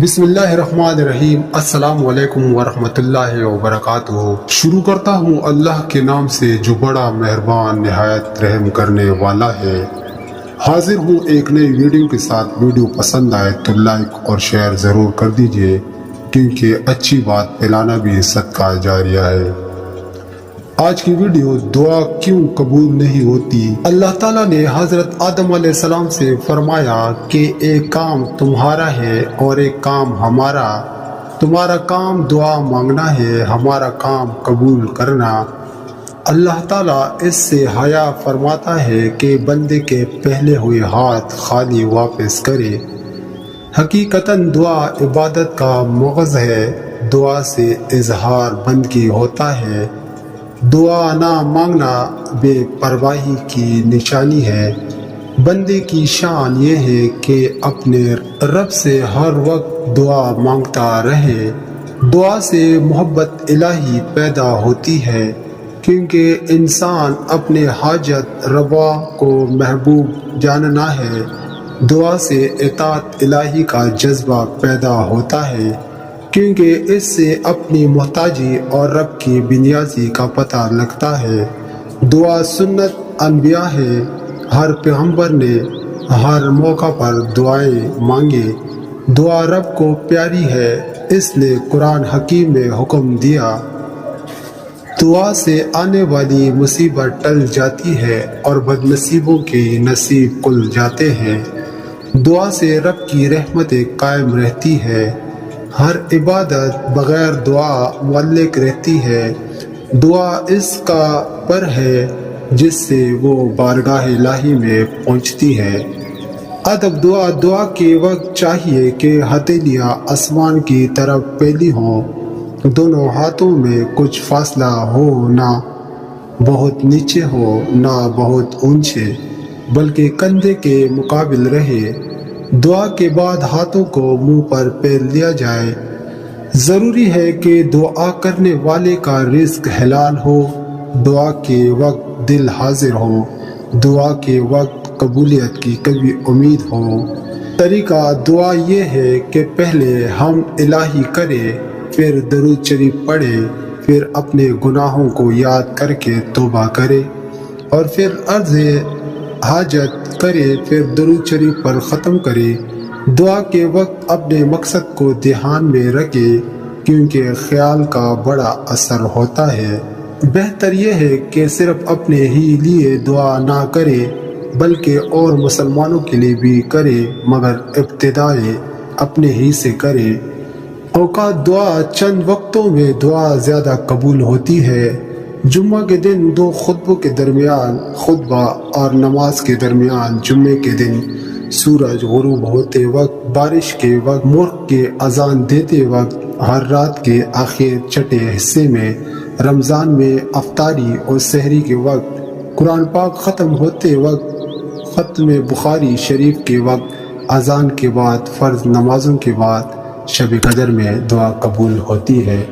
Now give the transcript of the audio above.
بسم اللہ الرحمن الرحیم۔ السلام علیکم ورحمۃ اللہ وبرکاتہ۔ شروع کرتا ہوں اللہ کے نام سے جو بڑا مہربان نہایت رحم کرنے والا ہے۔ حاضر ہوں ایک نئی ویڈیو کے ساتھ۔ ویڈیو پسند آئے تو لائک اور شیئر ضرور کر دیجئے، کیونکہ اچھی بات پھیلانا بھی صدقہ جاریہ ہے۔ آج کی ویڈیو دعا کیوں قبول نہیں ہوتی۔ اللہ تعالیٰ نے حضرت آدم علیہ السلام سے فرمایا کہ ایک کام تمہارا ہے اور ایک کام ہمارا۔ تمہارا کام دعا مانگنا ہے، ہمارا کام قبول کرنا۔ اللہ تعالیٰ اس سے حیا فرماتا ہے کہ بندے کے پہلے ہوئے ہاتھ خالی واپس کرے۔ حقیقتاً دعا عبادت کا مغز ہے۔ دعا سے اظہار بندگی ہوتا ہے۔ دعا نہ مانگنا بے پرواہی کی نشانی ہے۔ بندے کی شان یہ ہے کہ اپنے رب سے ہر وقت دعا مانگتا رہے۔ دعا سے محبت الہی پیدا ہوتی ہے، کیونکہ انسان اپنے حاجت روا کو محبوب جاننا ہے۔ دعا سے اطاعت الہی کا جذبہ پیدا ہوتا ہے، کیونکہ اس سے اپنی محتاجی اور رب کی بنیازی کا پتہ لگتا ہے۔ دعا سنت انبیاء ہے۔ ہر پیغمبر نے ہر موقع پر دعائیں مانگے۔ دعا رب کو پیاری ہے، اس نے قرآن حکیم میں حکم دیا۔ دعا سے آنے والی مصیبت ٹل جاتی ہے اور بد نصیبوں کے نصیب کھل جاتے ہیں۔ دعا سے رب کی رحمتیں قائم رہتی ہے۔ ہر عبادت بغیر دعا معلق رہتی ہے۔ دعا اس کا پر ہے جس سے وہ بارگاہ الہی میں پہنچتی ہے۔ ادب دعا کے وقت چاہیے کہ ہتھیلیاں آسمان کی طرف پھیلی ہوں، دونوں ہاتھوں میں کچھ فاصلہ ہو، نہ بہت نیچے ہو نہ بہت اونچے، بلکہ کندھے کے مقابل رہے۔ دعا کے بعد ہاتھوں کو منہ پر پھیر لیا جائے۔ ضروری ہے کہ دعا کرنے والے کا رزق حلال ہو۔ دعا کے وقت دل حاضر ہو۔ دعا کے وقت قبولیت کی کبھی امید ہو۔ طریقہ دعا یہ ہے کہ پہلے ہم الہی کرے، پھر درود شریف پڑھے، پھر اپنے گناہوں کو یاد کر کے توبہ کرے، اور پھر عرض حاجت کرے، پھر درود شریف پر ختم کرے۔ دعا کے وقت اپنے مقصد کو دھیان میں رکھے، کیونکہ خیال کا بڑا اثر ہوتا ہے۔ بہتر یہ ہے کہ صرف اپنے ہی لیے دعا نہ کرے، بلکہ اور مسلمانوں کے لیے بھی کرے، مگر ابتدائے اپنے ہی سے کرے۔ اوقات دعا چند وقتوں میں دعا زیادہ قبول ہوتی ہے۔ جمعہ کے دن دو خطبوں کے درمیان خطبہ اور نماز کے درمیان جمعے کے دن، سورج غروب ہوتے وقت، بارش کے وقت، مرغ کے اذان دیتے وقت، ہر رات کے آخر چھٹے حصے میں، رمضان میں افطاری اور سحری کے وقت، قرآن پاک ختم ہوتے وقت، ختم بخاری شریف کے وقت، اذان کے بعد، فرض نمازوں کے بعد، شب قدر میں دعا قبول ہوتی ہے۔